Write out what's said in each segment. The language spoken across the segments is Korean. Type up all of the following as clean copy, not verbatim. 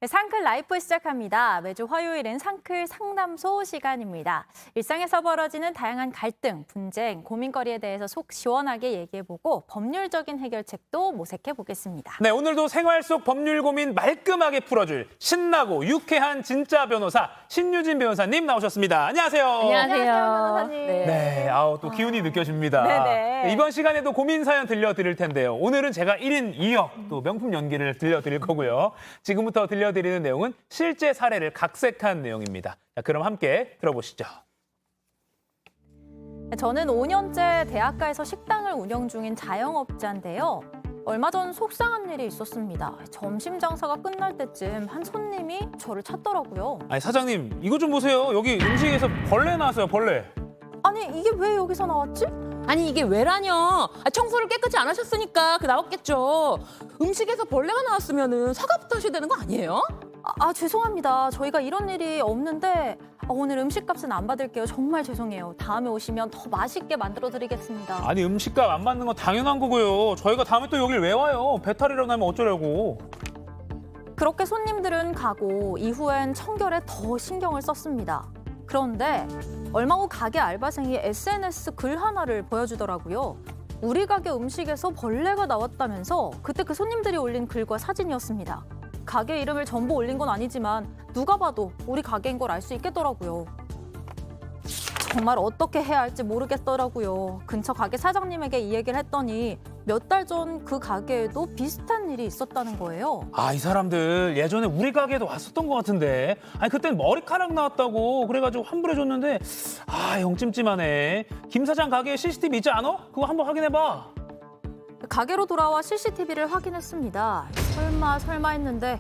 네, 상클 라이프 시작합니다. 매주 화요일은 상클 상담소 시간입니다. 일상에서 벌어지는 다양한 갈등, 분쟁, 고민거리에 대해서 속 시원하게 얘기해보고 법률적인 해결책도 모색해보겠습니다. 네, 오늘도 생활 속 법률 고민 말끔하게 풀어줄 신나고 유쾌한 진짜 변호사 신유진 변호사님 나오셨습니다. 안녕하세요. 안녕하세요, 변호사님. 네, 또 기운이 느껴집니다. 네네. 네, 이번 시간에도 고민 사연 들려드릴 텐데요. 오늘은 제가 1인 2역 또 명품 연기를 들려드릴 거고요. 지금부터 들려드리는 내용은 실제 사례를 각색한 내용입니다. 자, 그럼 함께 들어보시죠. 저는 5년째 대학가에서 식당을 운영 중인 자영업자인데요. 얼마 전 속상한 일이 있었습니다. 점심 장사가 끝날 때쯤 한 손님이 저를 찾더라고요. 아니, 사장님, 이거 좀 보세요. 여기 음식에서 벌레 나왔어요, 벌레. 아니, 이게 왜 여기서 나왔지? 아니 이게 왜라뇨? 청소를 깨끗이 안 하셨으니까 나왔겠죠. 음식에서 벌레가 나왔으면은 사과부터 하셔야 되는 거 아니에요? 죄송합니다. 저희가 이런 일이 없는데 오늘 음식값은 안 받을게요. 정말 죄송해요. 다음에 오시면 더 맛있게 만들어드리겠습니다. 아니, 음식값 안 받는 건 당연한 거고요. 저희가 다음에 또 여길 왜 와요? 배탈이라도 나면 어쩌려고. 그렇게 손님들은 가고 이후엔 청결에 더 신경을 썼습니다. 그런데 얼마 후 가게 알바생이 SNS 글 하나를 보여주더라고요. 우리 가게 음식에서 벌레가 나왔다면서 그때 그 손님들이 올린 글과 사진이었습니다. 가게 이름을 전부 올린 건 아니지만 누가 봐도 우리 가게인 걸 알 수 있겠더라고요. 정말 어떻게 해야 할지 모르겠더라고요. 근처 가게 사장님에게 이 얘기를 했더니 몇 달 전 그 가게에도 비슷한 일이 있었다는 거예요. 이 사람들 예전에 우리 가게에도 왔었던 것 같은데. 아니, 그땐 머리카락 나왔다고 그래가지고 환불해줬는데 영 찜찜하네. 김 사장 가게에 CCTV 있지 않아? 그거 한번 확인해봐. 가게로 돌아와 CCTV를 확인했습니다. 설마 했는데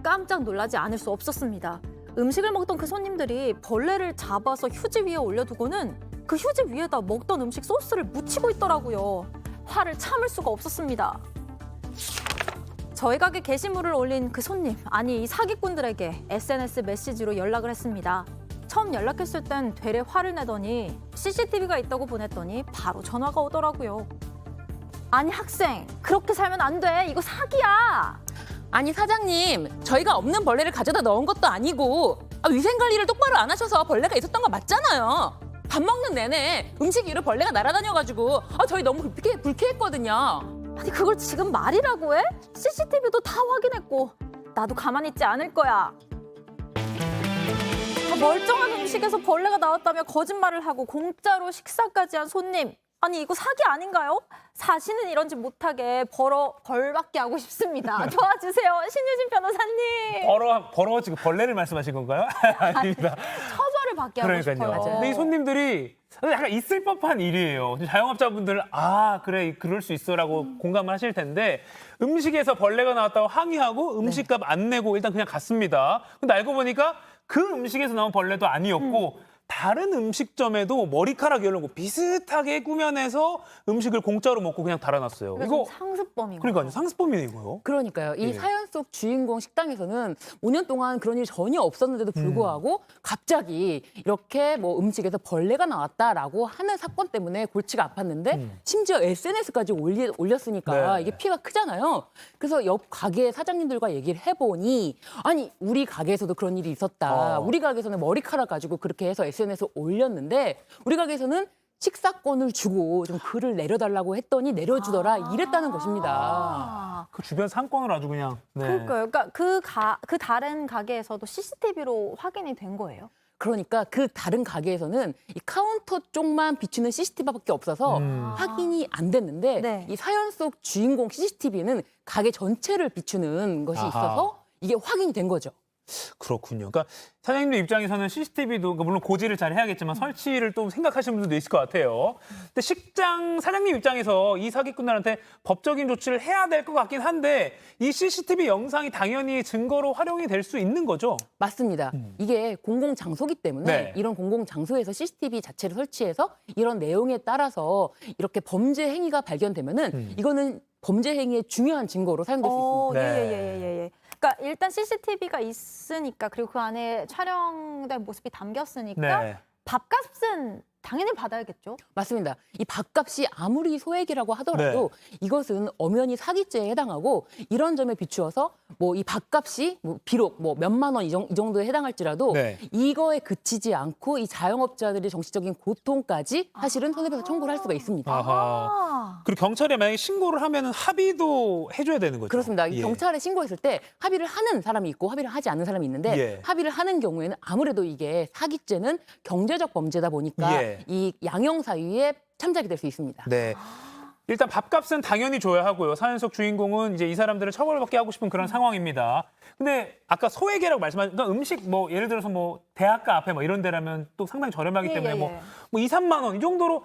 깜짝 놀라지 않을 수 없었습니다. 음식을 먹던 그 손님들이 벌레를 잡아서 휴지 위에 올려두고는 그 휴지 위에다 먹던 음식 소스를 묻히고 있더라고요. 화를 참을 수가 없었습니다. 저희 가게 게시물을 올린 그 손님, 아니 이 사기꾼들에게 SNS 메시지로 연락을 했습니다. 처음 연락했을 땐 되레 화를 내더니 CCTV가 있다고 보냈더니 바로 전화가 오더라고요. 아니 학생, 그렇게 살면 안 돼. 이거 사기야. 아니 사장님, 저희가 없는 벌레를 가져다 넣은 것도 아니고 위생 관리를 똑바로 안 하셔서 벌레가 있었던 거 맞잖아요. 밥 먹는 내내 음식 위로 벌레가 날아다녀가지고 저희 너무 불쾌했거든요. 아니 그걸 지금 말이라고 해? CCTV도 다 확인했고 나도 가만히 있지 않을 거야. 멀쩡한 음식에서 벌레가 나왔다며 거짓말을 하고 공짜로 식사까지 한 손님. 아니 이거 사기 아닌가요? 사시는 이런지 못하게 벌 받게 하고 싶습니다. 도와주세요. 신유진 변호사님. 벌어 지금 벌레를 말씀하신 건가요? 아닙니다. 처벌을 받게 하고 그러니까요. 싶어요. 근데 이 손님들이 약간 있을 법한 일이에요. 자영업자분들은 그래 그럴 수 있어라고 공감을 하실 텐데 음식에서 벌레가 나왔다고 항의하고 음식값 안 내고 일단 그냥 갔습니다. 근데 알고 보니까 그 음식에서 나온 벌레도 아니었고 다른 음식점에도 머리카락 열고 비슷하게 꾸며내서 음식을 공짜로 먹고 그냥 달아놨어요. 이거 상습범이고. 그러니까요. 상습범이네 이거요. 그러니까요. 이 예. 사연 속 주인공 식당에서는 5년 동안 그런 일이 전혀 없었는데도 불구하고 갑자기 이렇게 뭐 음식에서 벌레가 나왔다라고 하는 사건 때문에 골치가 아팠는데 심지어 SNS까지 올렸으니까 네. 이게 피해가 크잖아요. 그래서 옆 가게 사장님들과 얘기를 해보니 아니 우리 가게에서도 그런 일이 있었다. 우리 가게에서는 머리카락 가지고 그렇게 해서 SNS에 올렸는데 우리 가게에서는 식사권을 주고 좀 글을 내려달라고 했더니 내려주더라 이랬다는 것입니다. 그 주변 상권을 아주 그냥. 네. 그러니까요. 그러니까 그 다른 가게에서도 CCTV로 확인이 된 거예요? 그러니까 그 다른 가게에서는 이 카운터 쪽만 비추는 CCTV밖에 없어서 확인이 안 됐는데 네. 이 사연 속 주인공 CCTV는 가게 전체를 비추는 것이 있어서 이게 확인이 된 거죠. 그렇군요. 그러니까 사장님들 입장에서는 CCTV도 물론 고지를 잘 해야겠지만 설치를 또 생각하시는 분들도 있을 것 같아요. 근데 식장 사장님 입장에서 이 사기꾼들한테 법적인 조치를 해야 될 것 같긴 한데 이 CCTV 영상이 당연히 증거로 활용이 될 수 있는 거죠? 맞습니다. 이게 공공장소기 때문에 네. 이런 공공장소에서 CCTV 자체를 설치해서 이런 내용에 따라서 이렇게 범죄 행위가 발견되면은 이거는 범죄 행위의 중요한 증거로 사용될 수 있습니다. 네. 예. 그러니까 일단 CCTV가 있으니까 그리고 그 안에 촬영된 모습이 담겼으니까 네. 밥값은 당연히 받아야겠죠. 맞습니다. 이 밥값이 아무리 소액이라고 하더라도 이것은 엄연히 사기죄에 해당하고 이런 점에 비추어서 뭐 이 밥값이 뭐 비록 뭐 몇만 원 이 정도에 해당할지라도 네. 이거에 그치지 않고 이 자영업자들의 정신적인 고통까지 사실은 손해배상 청구를 할 수가 있습니다. 아하. 그리고 경찰에 만약에 신고를 하면은 합의도 해줘야 되는 거죠. 그렇습니다. 이 예. 경찰에 신고했을 때 합의를 하는 사람이 있고 합의를 하지 않는 사람이 있는데 예. 합의를 하는 경우에는 아무래도 이게 사기죄는 경제적 범죄다 보니까 예. 이 양형사유에 참작이 될 수 있습니다. 네. 일단 밥값은 당연히 줘야 하고요. 사연 속 주인공은 이제 이 사람들을 처벌받게 하고 싶은 그런 상황입니다. 근데 아까 소액이라고 말씀하신 그러니까 음식 뭐 예를 들어서 뭐 대학가 앞에 뭐 이런 데라면 또 상당히 저렴하기 때문에 뭐 2, 3만 원 이 정도로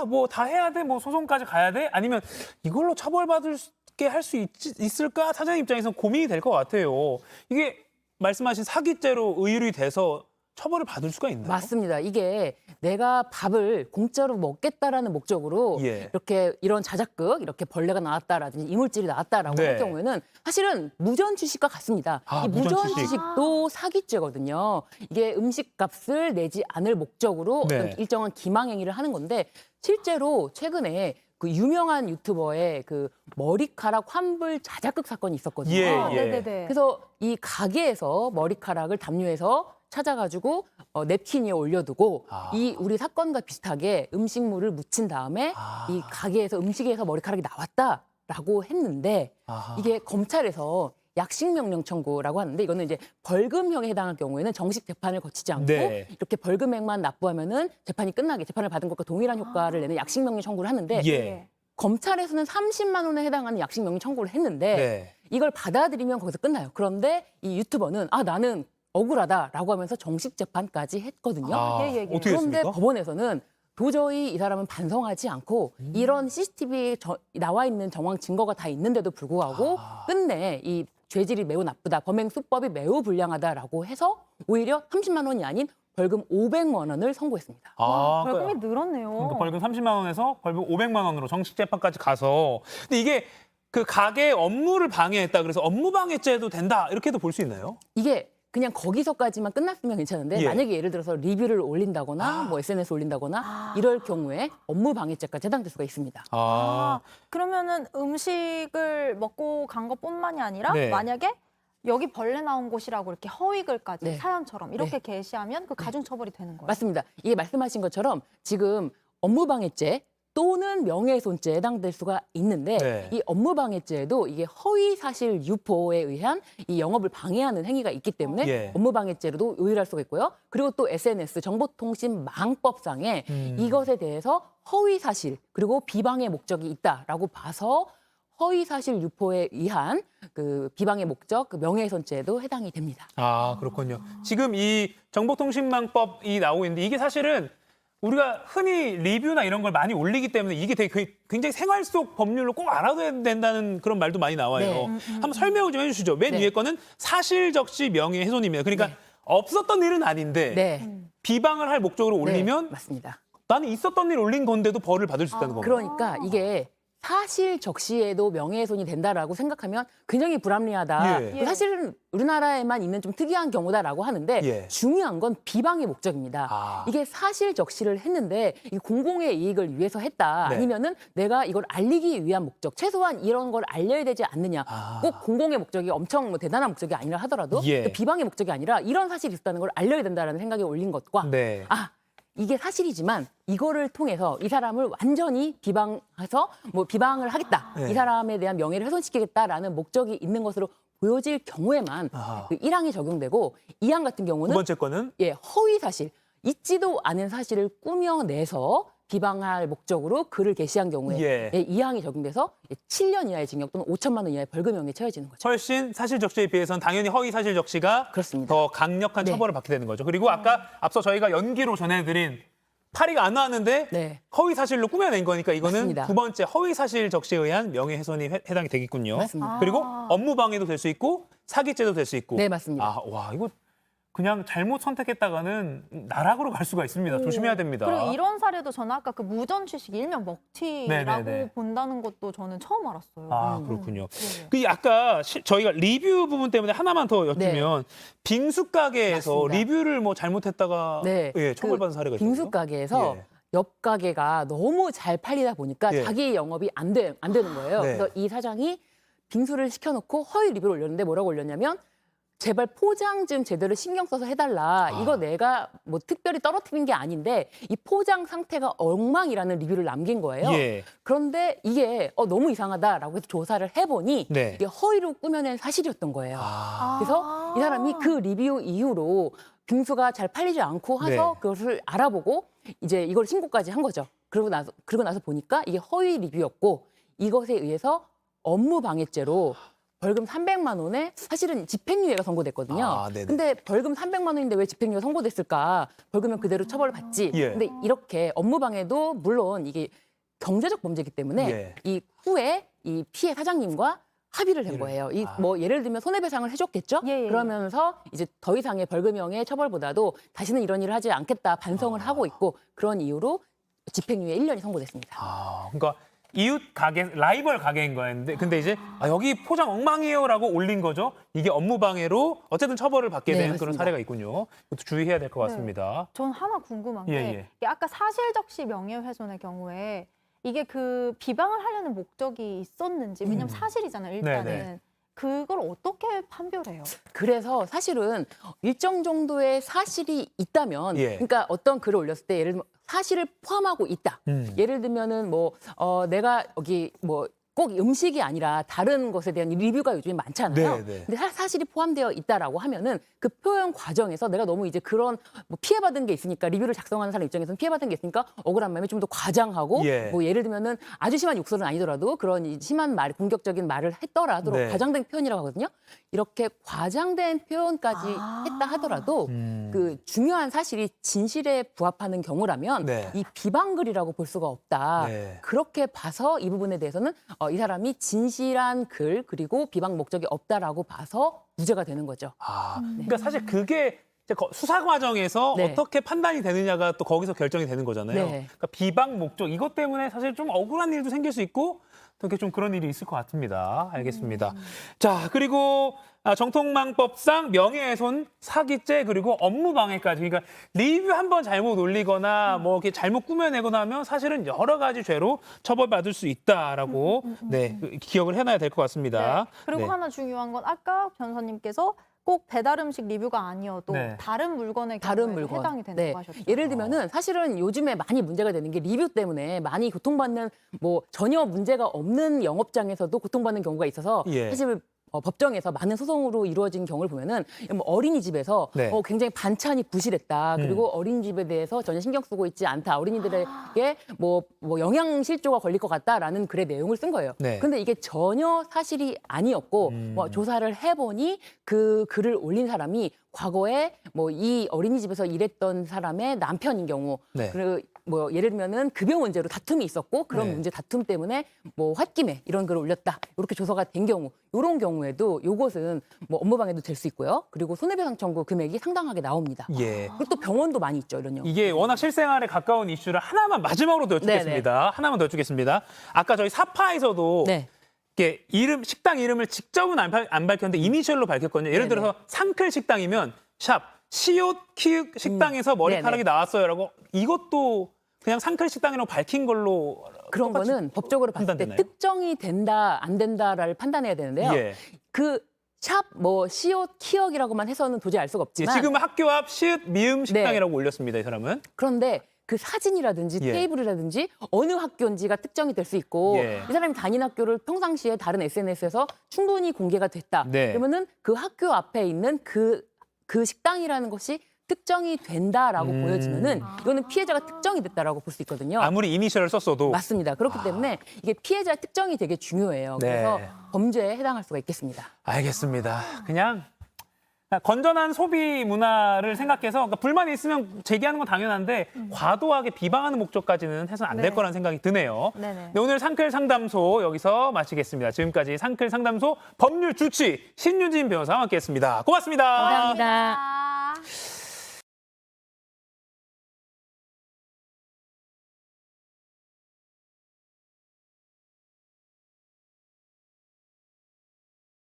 뭐 다 해야 돼? 뭐 소송까지 가야 돼? 아니면 이걸로 처벌받게 할 수 있을까? 사장님 입장에서 고민이 될 것 같아요. 이게 말씀하신 사기죄로 의율이 돼서 처벌을 받을 수가 있나요? 맞습니다. 이게 내가 밥을 공짜로 먹겠다라는 목적으로 예. 이렇게 이런 자작극, 이렇게 벌레가 나왔다라든지 이물질이 나왔다라고 네. 할 경우에는 사실은 무전취식과 같습니다. 아, 이 무전취식. 무전취식도 사기죄거든요. 이게 음식값을 내지 않을 목적으로 네. 어떤 일정한 기망행위를 하는 건데 실제로 최근에 그 유명한 유튜버의 그 머리카락 환불 자작극 사건이 있었거든요. 예, 예. 네네네. 그래서 이 가게에서 머리카락을 담요해서 찾아가지고 냅킨 위에 올려두고 이 우리 사건과 비슷하게 음식물을 묻힌 다음에 이 가게에서 음식에서 머리카락이 나왔다라고 했는데 아하. 이게 검찰에서 약식명령 청구라고 하는데 이거는 이제 벌금형에 해당할 경우에는 정식 재판을 거치지 않고 네. 이렇게 벌금액만 납부하면은 재판이 끝나게 재판을 받은 것과 동일한 효과를 내는 약식명령 청구를 하는데 예. 검찰에서는 30만 원에 해당하는 약식명령 청구를 했는데 네. 이걸 받아들이면 거기서 끝나요. 그런데 이 유튜버는 나는 억울하다라고 하면서 정식 재판까지 했거든요. 어떻게 그런데 됐습니까? 법원에서는 도저히 이 사람은 반성하지 않고 이런 CCTV에 나와 있는 정황 증거가 다 있는데도 불구하고 끝내 이 죄질이 매우 나쁘다, 범행 수법이 매우 불량하다라고 해서 오히려 30만 원이 아닌 벌금 500만 원을 선고했습니다. 벌금이 늘었네요. 그러니까 벌금 30만 원에서 벌금 500만 원으로 정식 재판까지 가서 근데 이게 그 가게 업무를 방해했다 그래서 업무방해죄도 된다 이렇게도 볼 수 있나요? 이게 그냥 거기서까지만 끝났으면 괜찮은데 예. 만약에 예를 들어서 리뷰를 올린다거나 뭐 SNS 올린다거나 이럴 경우에 업무방해죄까지 해당될 수가 있습니다. 그러면은 음식을 먹고 간 것뿐만이 아니라 네. 만약에 여기 벌레 나온 곳이라고 이렇게 허위글까지 네. 사연처럼 이렇게 게시하면 그 가중처벌이 되는 거예요. 맞습니다. 이게 말씀하신 것처럼 지금 업무방해죄 또는 명예훼손죄에 해당될 수가 있는데 네. 이 업무방해죄에도 이게 허위사실 유포에 의한 이 영업을 방해하는 행위가 있기 때문에 예. 업무방해죄로도 의율할 수가 있고요. 그리고 또 SNS 정보통신망법상에 이것에 대해서 허위사실 그리고 비방의 목적이 있다라고 봐서 허위사실 유포에 의한 그 비방의 목적, 그 명예훼손죄에도 해당이 됩니다. 그렇군요. 지금 이 정보통신망법이 나오고 있는데 이게 사실은 우리가 흔히 리뷰나 이런 걸 많이 올리기 때문에 이게 되게 굉장히 생활 속 법률로 꼭 알아둬야 된다는 그런 말도 많이 나와요. 네. 한번 설명을 좀 해주시죠. 맨 네. 위에 거는 사실적시 명예훼손입니다. 그러니까 없었던 일은 아닌데 네. 비방을 할 목적으로 올리면 네, 맞습니다. 나는 있었던 일 올린 건데도 벌을 받을 수 있다는 겁니다. 그러니까 이게 사실 적시에도 명예훼손이 된다라고 생각하면 굉장히 불합리하다. 예. 사실은 우리나라에만 있는 좀 특이한 경우다라고 하는데 예. 중요한 건 비방의 목적입니다. 이게 사실 적시를 했는데 이 공공의 이익을 위해서 했다. 네. 아니면은 내가 이걸 알리기 위한 목적, 최소한 이런 걸 알려야 되지 않느냐. 꼭 공공의 목적이 엄청 뭐 대단한 목적이 아니라 하더라도 예. 그 비방의 목적이 아니라 이런 사실이 있다는 걸 알려야 된다라는 생각이 올린 것과 네. 이게 사실이지만 이거를 통해서 이 사람을 완전히 비방해서 뭐 비방을 하겠다. 네. 이 사람에 대한 명예를 훼손시키겠다라는 목적이 있는 것으로 보여질 경우에만 그 1항이 적용되고 2항 같은 두 경우는 번째 거는 허위 사실, 있지도 않은 사실을 꾸며내서 비방할 목적으로 글을 게시한 경우에 예. 2항이 적용돼서 7년 이하의 징역 또는 5천만 원 이하의 벌금형에 처해지는 거죠. 훨씬 사실적시에 비해서는 당연히 허위사실적시가 그렇습니다. 더 강력한 네. 처벌을 받게 되는 거죠. 그리고 아까 앞서 저희가 연기로 전해드린 파리가 안 나왔는데 네. 허위사실로 꾸며낸 거니까 이거는 맞습니다. 두 번째 허위사실적시에 의한 명예훼손이 해당이 되겠군요. 맞습니다. 그리고 업무방해도 될 수 있고 사기죄도 될 수 있고. 네, 맞습니다. 와 이거 그냥 잘못 선택했다가는 나락으로 갈 수가 있습니다. 조심해야 됩니다. 그리고 이런 사례도 저는 아까 그 무전 취식 일명 먹튀라고 네네네. 본다는 것도 저는 처음 알았어요. 아, 그렇군요. 네. 그 아까 저희가 리뷰 부분 때문에 하나만 더 여쭈면 빙수 가게에서 맞습니다. 리뷰를 뭐 잘못했다가 네. 예, 처벌받은 사례가 있어요. 빙수 가게에서 예. 옆 가게가 너무 잘 팔리다 보니까 예. 자기 영업이 안 되는 거예요. 네. 그래서 이 사장이 빙수를 시켜놓고 허위 리뷰를 올렸는데 뭐라고 올렸냐면 제발 포장 좀 제대로 신경 써서 해달라. 이거 내가 뭐 특별히 떨어뜨린 게 아닌데 이 포장 상태가 엉망이라는 리뷰를 남긴 거예요. 예. 그런데 이게 너무 이상하다라고 해서 조사를 해보니 네. 이게 허위로 꾸며낸 사실이었던 거예요. 아. 그래서 이 사람이 그 리뷰 이후로 빙수가 잘 팔리지 않고 해서 네. 그것을 알아보고 이제 이걸 신고까지 한 거죠. 그러고 나서 보니까 이게 허위 리뷰였고 이것에 의해서 업무 방해죄로 벌금 300만 원에 사실은 집행유예가 선고됐거든요. 아, 네네. 근데 벌금 300만 원인데 왜 집행유예가 선고됐을까? 벌금은 그대로 처벌을 받지. 예. 근데 이렇게 업무 방해도 물론 이게 경제적 범죄이기 때문에 예. 이 후에 이 피해 사장님과 합의를 한 거예요. 이 뭐 예를 들면 손해배상을 해줬겠죠. 예, 예. 그러면서 이제 더 이상의 벌금형의 처벌보다도 다시는 이런 일을 하지 않겠다 반성을 하고 있고 그런 이유로 집행유예 1년이 선고됐습니다. 아, 그러니까 이웃 가게, 라이벌 가게인 거였는데, 근데 이제 여기 포장 엉망이에요라고 올린 거죠. 이게 업무 방해로 어쨌든 처벌을 받게 네, 된 그런 맞습니다. 사례가 있군요. 이것도 주의해야 될 것 네. 같습니다. 전 하나 궁금한 게 예. 이게 아까 사실적시 명예훼손의 경우에 이게 그 비방을 하려는 목적이 있었는지 왜냐면 사실이잖아요. 일단은 네네. 그걸 어떻게 판별해요? 그래서 사실은 일정 정도의 사실이 있다면, 예. 그러니까 어떤 글을 올렸을 때 예를 들면 사실을 포함하고 있다. 예를 들면은 뭐 내가 여기 뭐 꼭 음식이 아니라 다른 것에 대한 리뷰가 요즘에 많잖아요. 네, 네. 근데 사실이 포함되어 있다라고 하면은 그 표현 과정에서 내가 너무 이제 그런 뭐 피해받은 게 있으니까 리뷰를 작성하는 사람 입장에서는 피해받은 게 있으니까 억울한 마음에 좀 더 과장하고 예. 뭐 예를 들면은 아주 심한 욕설은 아니더라도 그런 이 심한 말, 공격적인 말을 했더라도 네. 과장된 표현이라고 하거든요. 이렇게 과장된 표현까지 했다 하더라도 그 중요한 사실이 진실에 부합하는 경우라면 네. 이 비방글이라고 볼 수가 없다. 네. 그렇게 봐서 이 부분에 대해서는 이 사람이 진실한 글 그리고 비방 목적이 없다라고 봐서 무죄가 되는 거죠. 아, 그러니까 사실 그게 이제 수사 과정에서 네. 어떻게 판단이 되느냐가 또 거기서 결정이 되는 거잖아요. 네. 그러니까 비방 목적 이것 때문에 사실 좀 억울한 일도 생길 수 있고 또 이렇게 좀 그런 일이 있을 것 같습니다. 알겠습니다. 자, 그리고 정통망법상 명예훼손, 사기죄 그리고 업무방해까지 그러니까 리뷰 한 번 잘못 올리거나 뭐 이렇게 잘못 꾸며내거나 하면 사실은 여러 가지 죄로 처벌받을 수 있다라고 네 기억을 해놔야 될 것 같습니다. 네. 그리고 네. 하나 중요한 건 아까 변호사님께서 꼭 배달 음식 리뷰가 아니어도 네. 다른 물건의 다른 경우에 물건. 해당이 된다고 네. 하셨죠. 예를 들면은 사실은 요즘에 많이 문제가 되는 게 리뷰 때문에 많이 고통받는 뭐 전혀 문제가 없는 영업장에서도 고통받는 경우가 있어서 예. 사실 법정에서 많은 소송으로 이루어진 경우를 보면은 뭐 어린이집에서 네. 굉장히 반찬이 부실했다. 그리고 어린이집에 대해서 전혀 신경 쓰고 있지 않다. 어린이들에게 뭐 영양실조가 걸릴 것 같다라는 글의 내용을 쓴 거예요. 네. 근데 이게 전혀 사실이 아니었고 뭐 조사를 해보니 그 글을 올린 사람이 과거에 뭐 이 어린이집에서 일했던 사람의 남편인 경우 네. 그리고 뭐 예를 들면은 급여 문제로 다툼이 있었고 그런 네. 문제 다툼 때문에 뭐 홧김에 이런 글을 올렸다 이렇게 조사가 된 경우 이런 경우에도 요것은 뭐 업무방해도 될 수 있고요. 그리고 손해배상 청구 금액이 상당하게 나옵니다. 예. 그리고 또 병원도 많이 있죠 이런 경우. 이게 워낙 실생활에 가까운 이슈를 하나만 마지막으로 더 여쭙겠습니다. 하나만 더 여쭙겠습니다. 아까 저희 사파에서도 네. 이게 식당 이름을 직접은 안 밝혔는데 이니셜로 밝혔거든요. 예를 네네. 들어서 상클 식당이면 샵 시옷 키읔 식당에서 머리카락이 나왔어요라고 이것도 그냥 상클 식당이라고 밝힌 걸로 그런 똑같이 거는 법적으로 봤을 때 판단되나요? 특정이 된다 안 된다를 판단해야 되는데요. 예. 그 샵 뭐 시옷 키역이라고만 해서는 도저히 알 수가 예, 없지만 지금은 학교 앞 시읒 미음 식당이라고 올렸습니다. 이 사람은. 그런데 그 사진이라든지 예. 테이블이라든지 어느 학교인지가 특정이 될 수 있고 예. 이 사람이 다닌 학교를 평상시에 다른 SNS에서 충분히 공개가 됐다. 네. 그러면은 그 학교 앞에 있는 그 식당이라는 것이 특정이 된다라고 보여지면은 이거는 피해자가 특정이 됐다라고 볼 수 있거든요. 아무리 이니셜을 썼어도 맞습니다. 그렇기 때문에 이게 피해자 특정이 되게 중요해요. 네. 그래서 범죄에 해당할 수가 있겠습니다. 알겠습니다. 그냥 건전한 소비 문화를 생각해서 그러니까 불만이 있으면 제기하는 건 당연한데 과도하게 비방하는 목적까지는 해서는 안 될 네. 거라는 생각이 드네요. 네네. 네, 오늘 상클 상담소 여기서 마치겠습니다. 지금까지 상클 상담소 법률 주치 신유진 변호사와 함께했습니다. 고맙습니다. 감사합니다. 감사합니다.